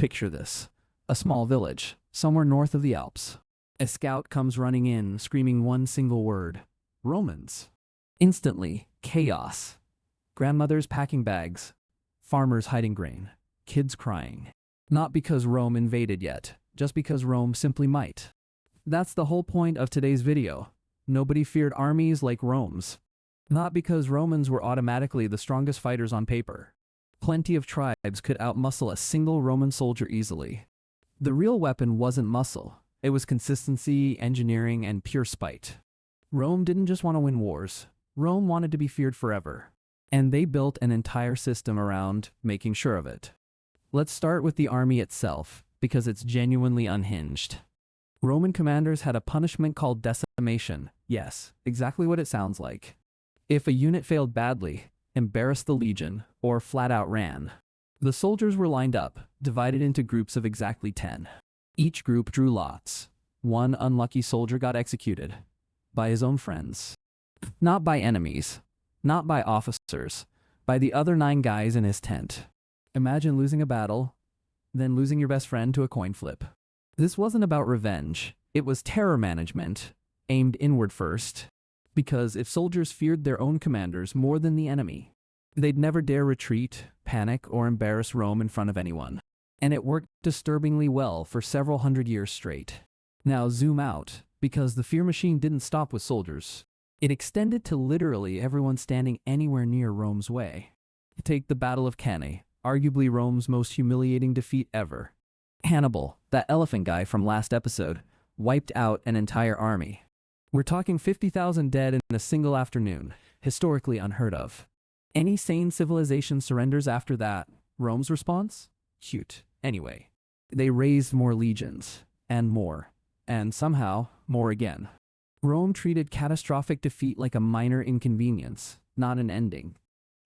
Picture this. A small village, somewhere north of the Alps. A scout comes running in, screaming one single word: Romans. Instantly, chaos. Grandmothers packing bags, farmers hiding grain, kids crying. Not because Rome invaded yet, just because Rome simply might. That's the whole point of today's video. Nobody feared armies like Rome's. Not because Romans were automatically the strongest fighters on paper. Plenty of tribes could outmuscle a single Roman soldier easily. The real weapon wasn't muscle. It was consistency, engineering, and pure spite. Rome didn't just want to win wars. Rome wanted to be feared forever. And they built an entire system around making sure of it. Let's start with the army itself, because it's genuinely unhinged. Roman commanders had a punishment called decimation. Yes, exactly what it sounds like. If a unit failed badly, embarrassed the legion, or flat out ran, the soldiers were lined up, divided into groups of exactly 10. Each group drew lots. One unlucky soldier got executed. By his own friends. Not by enemies. Not by officers. By the other 9 guys in his tent. Imagine losing a battle, then losing your best friend to a coin flip. This wasn't about revenge. It was terror management, aimed inward first. Because if soldiers feared their own commanders more than the enemy, they'd never dare retreat, panic, or embarrass Rome in front of anyone. And it worked disturbingly well for several hundred years straight. Now zoom out, because the fear machine didn't stop with soldiers. It extended to literally everyone standing anywhere near Rome's way. Take the Battle of Cannae, arguably Rome's most humiliating defeat ever. Hannibal, that elephant guy from last episode, wiped out an entire army. We're talking 50,000 dead in a single afternoon, historically unheard of. Any sane civilization surrenders after that. Rome's response? Cute. Anyway, they raised more legions, and more, and somehow, more again. Rome treated catastrophic defeat like a minor inconvenience, not an ending.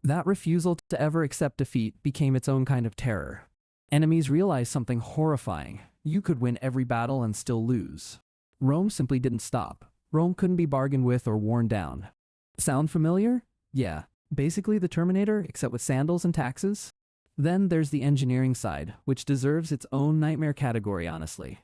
That refusal to ever accept defeat became its own kind of terror. Enemies realized something horrifying. You could win every battle and still lose. Rome simply didn't stop. Rome couldn't be bargained with or worn down. Sound familiar? Yeah, basically the Terminator, except with sandals and taxes. Then there's the engineering side, which deserves its own nightmare category, honestly.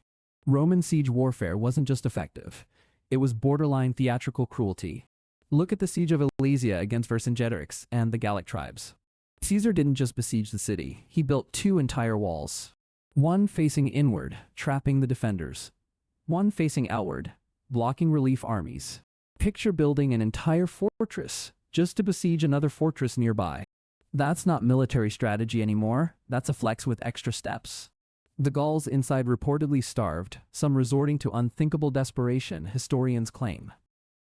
Roman siege warfare wasn't just effective. It was borderline theatrical cruelty. Look at the siege of Alesia against Vercingetorix and the Gallic tribes. Caesar didn't just besiege the city, he built 2 entire walls. One facing inward, trapping the defenders. One facing outward, blocking relief armies. Picture building an entire fortress just to besiege another fortress nearby. That's not military strategy anymore, that's a flex with extra steps. The Gauls inside reportedly starved, some resorting to unthinkable desperation, historians claim.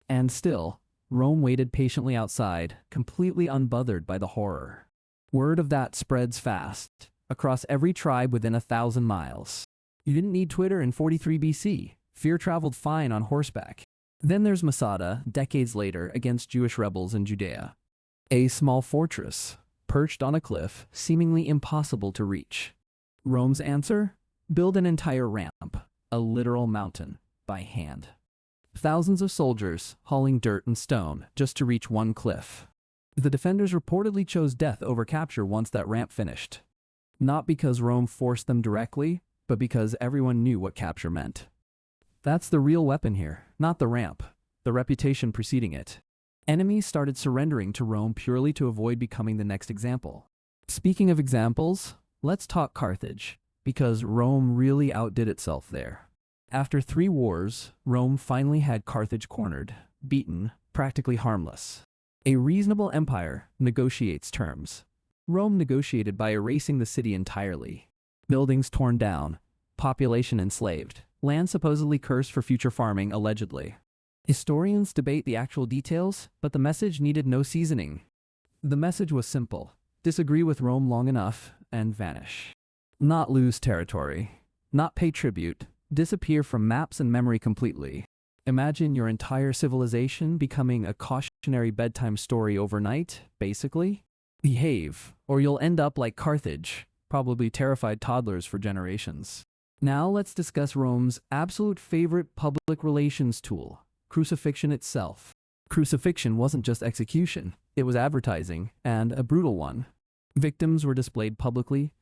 And still, Rome waited patiently outside, completely unbothered by the horror. Word of that spreads fast, across every tribe within 1,000 miles. You didn't need Twitter in 43 BC. Fear traveled fine on horseback. Then there's Masada, decades later, against Jewish rebels in Judea. A small fortress, perched on a cliff, seemingly impossible to reach. Rome's answer? Build an entire ramp, a literal mountain, by hand. Thousands of soldiers hauling dirt and stone just to reach one cliff. The defenders reportedly chose death over capture once that ramp finished. Not because Rome forced them directly, but because everyone knew what capture meant. That's the real weapon here, not the ramp, the reputation preceding it. Enemies started surrendering to Rome purely to avoid becoming the next example. Speaking of examples, let's talk Carthage, because Rome really outdid itself there. After 3 wars, Rome finally had Carthage cornered, beaten, practically harmless. A reasonable empire negotiates terms. Rome negotiated by erasing the city entirely. Buildings torn down, population enslaved, land supposedly cursed for future farming, allegedly. Historians debate the actual details, but the message needed no seasoning. The message was simple: disagree with Rome long enough and vanish. Not lose territory, not pay tribute, disappear from maps and memory completely. Imagine your entire civilization becoming a cautionary bedtime story overnight, basically. Behave, or you'll end up like Carthage, probably terrified toddlers for generations. Now let's discuss Rome's absolute favorite public relations tool: crucifixion itself. Crucifixion wasn't just execution, it was advertising, and a brutal one. Victims were displayed publicly,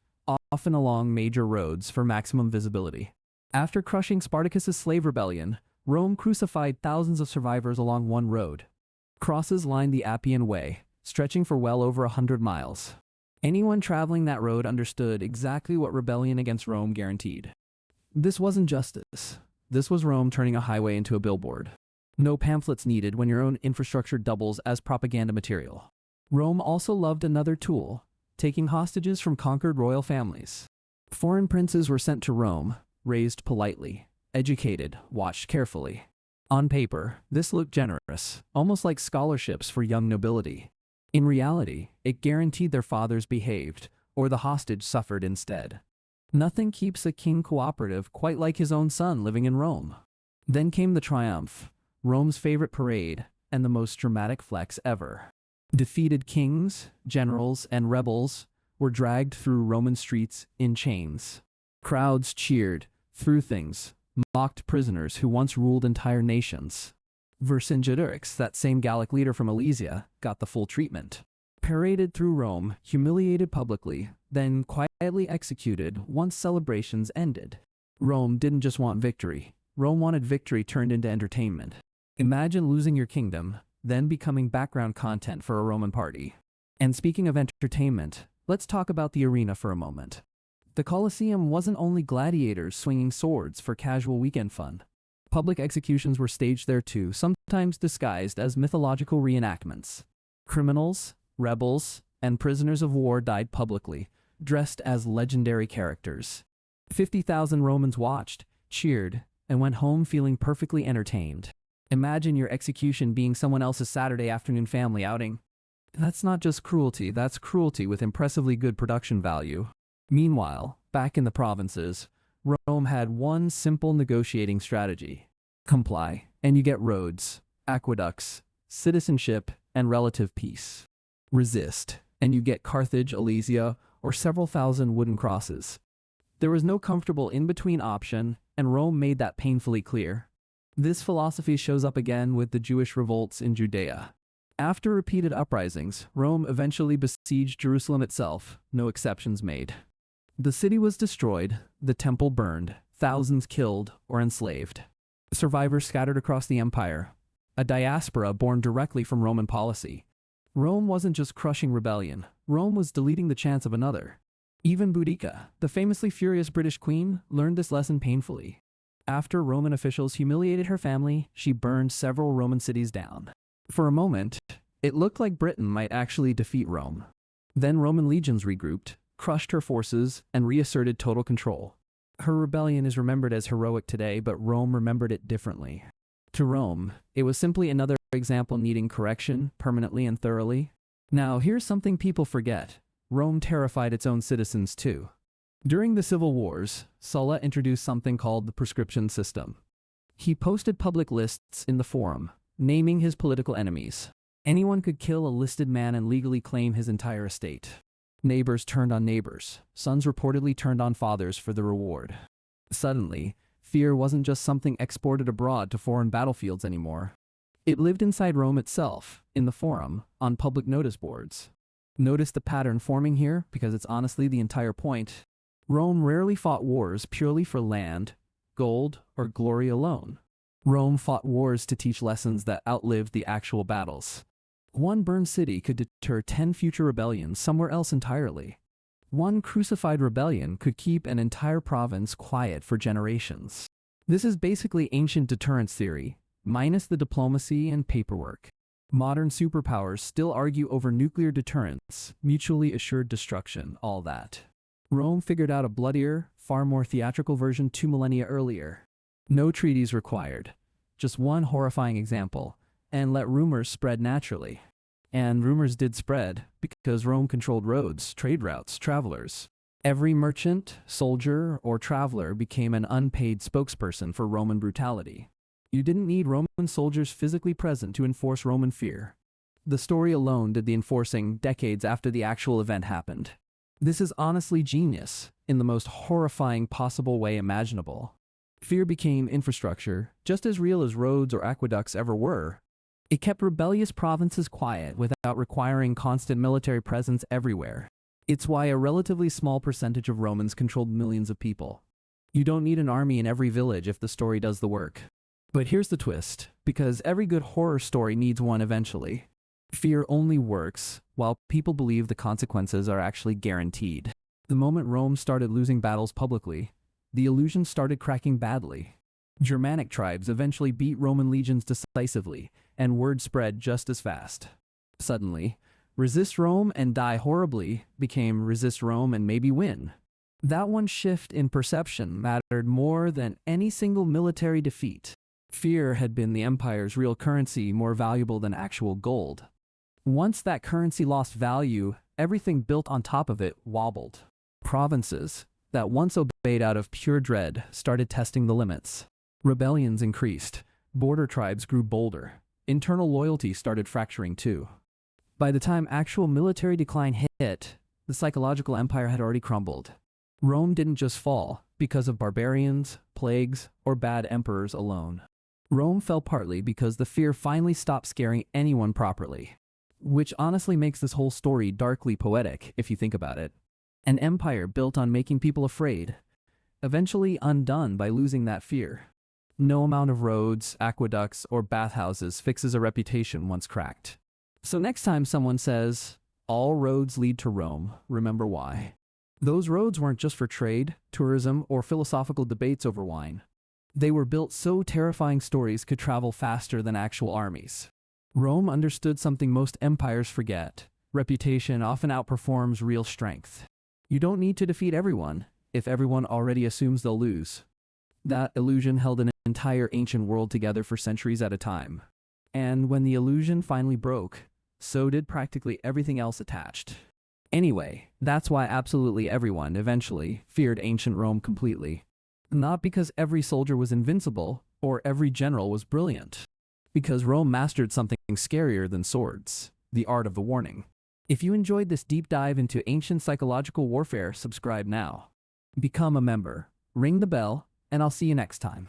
often along major roads for maximum visibility. After crushing Spartacus's slave rebellion, Rome crucified thousands of survivors along one road. Crosses lined the Appian Way, stretching for well over 100 miles. Anyone traveling that road understood exactly what rebellion against Rome guaranteed. This wasn't justice. This was Rome turning a highway into a billboard. No pamphlets needed when your own infrastructure doubles as propaganda material. Rome also loved another tool, taking hostages from conquered royal families. Foreign princes were sent to Rome, raised politely, educated, watched carefully. On paper, this looked generous, almost like scholarships for young nobility. In reality, it guaranteed their fathers behaved, or the hostage suffered instead. Nothing keeps a king cooperative quite like his own son living in Rome. Then came the triumph, Rome's favorite parade, and the most dramatic flex ever. Defeated kings, generals, and rebels were dragged through Roman streets in chains. Crowds cheered, threw things, mocked prisoners who once ruled entire nations. Vercingetorix, that same Gallic leader from Alesia, got the full treatment. Paraded through Rome, humiliated publicly, then quietly executed once celebrations ended. Rome didn't just want victory. Rome wanted victory turned into entertainment. Imagine losing your kingdom, then becoming background content for a Roman party. And speaking of entertainment, let's talk about the arena for a moment. The Colosseum wasn't only gladiators swinging swords for casual weekend fun. Public executions were staged there too, sometimes disguised as mythological reenactments. Criminals, rebels, and prisoners of war died publicly, dressed as legendary characters. 50,000 Romans watched, cheered, and went home feeling perfectly entertained. Imagine your execution being someone else's Saturday afternoon family outing. That's not just cruelty, that's cruelty with impressively good production value. Meanwhile, back in the provinces, Rome had one simple negotiating strategy. Comply, and you get roads, aqueducts, citizenship, and relative peace. Resist, and you get Carthage, Alesia, or several thousand wooden crosses. There was no comfortable in-between option, and Rome made that painfully clear. This philosophy shows up again with the Jewish revolts in Judea. After repeated uprisings, Rome eventually besieged Jerusalem itself, no exceptions made. The city was destroyed, the temple burned, thousands killed or enslaved. Survivors scattered across the empire, a diaspora born directly from Roman policy. Rome wasn't just crushing rebellion, Rome was deleting the chance of another. Even Boudica, the famously furious British queen, learned this lesson painfully. After Roman officials humiliated her family, she burned several Roman cities down. For a moment, it looked like Britain might actually defeat Rome. Then Roman legions regrouped, crushed her forces, and reasserted total control. Her rebellion is remembered as heroic today, but Rome remembered it differently. To Rome, it was simply another example needing correction, permanently and thoroughly. Now, here's something people forget. Rome terrified its own citizens too. During the civil wars, Sulla introduced something called the proscription system. He posted public lists in the forum, naming his political enemies. Anyone could kill a listed man and legally claim his entire estate. Neighbors turned on neighbors. Sons reportedly turned on fathers for the reward. Suddenly, fear wasn't just something exported abroad to foreign battlefields anymore. It lived inside Rome itself, in the forum, on public notice boards. Notice the pattern forming here, because it's honestly the entire point. Rome rarely fought wars purely for land, gold, or glory alone. Rome fought wars to teach lessons that outlived the actual battles. One burned city could deter 10 future rebellions somewhere else entirely. One crucified rebellion could keep an entire province quiet for generations. This is basically ancient deterrence theory, minus the diplomacy and paperwork. Modern superpowers still argue over nuclear deterrence, mutually assured destruction, all that. Rome figured out a bloodier, far more theatrical version 2 millennia earlier. No treaties required, just one horrifying example, and let rumors spread naturally. And rumors did spread, because Rome controlled roads, trade routes, travelers. Every merchant, soldier, or traveler became an unpaid spokesperson for Roman brutality. You didn't need Roman soldiers physically present to enforce Roman fear. The story alone did the enforcing decades after the actual event happened. This is honestly genius, in the most horrifying possible way imaginable. Fear became infrastructure, just as real as roads or aqueducts ever were. It kept rebellious provinces quiet without requiring constant military presence everywhere. It's why a relatively small percentage of Romans controlled millions of people. You don't need an army in every village if the story does the work. But here's the twist, because every good horror story needs one eventually. Fear only works while people believe the consequences are actually guaranteed. The moment Rome started losing battles publicly, the illusion started cracking badly. Germanic tribes eventually beat Roman legions decisively, and word spread just as fast. Suddenly, resist Rome and die horribly became resist Rome and maybe win. That one shift in perception mattered more than any single military defeat. Fear had been the empire's real currency, more valuable than actual gold. Once that currency lost value, everything built on top of it wobbled. Provinces that once obeyed out of pure dread started testing the limits. Rebellions increased. Border tribes grew bolder. Internal loyalty started fracturing too. By the time actual military decline hit, the psychological empire had already crumbled. Rome didn't just fall because of barbarians, plagues, or bad emperors alone. Rome fell partly because the fear finally stopped scaring anyone properly. Which honestly makes this whole story darkly poetic if you think about it. An empire built on making people afraid, eventually undone by losing that fear. No amount of roads, aqueducts, or bathhouses fixes a reputation once cracked. So next time someone says, "All roads lead to Rome," remember why. Those roads weren't just for trade, tourism, or philosophical debates over wine. They were built so terrifying stories could travel faster than actual armies. Rome understood something most empires forget. Reputation often outperforms real strength. You don't need to defeat everyone if everyone already assumes they'll lose. That illusion held an entire ancient world together for centuries at a time. And when the illusion finally broke, so did practically everything else attached. Anyway, that's why absolutely everyone eventually feared ancient Rome completely. Not because every soldier was invincible or every general was brilliant. Because Rome mastered something scarier than swords, the art of the warning. If you enjoyed this deep dive into ancient psychological warfare, subscribe now. Become a member, ring the bell, and I'll see you next time.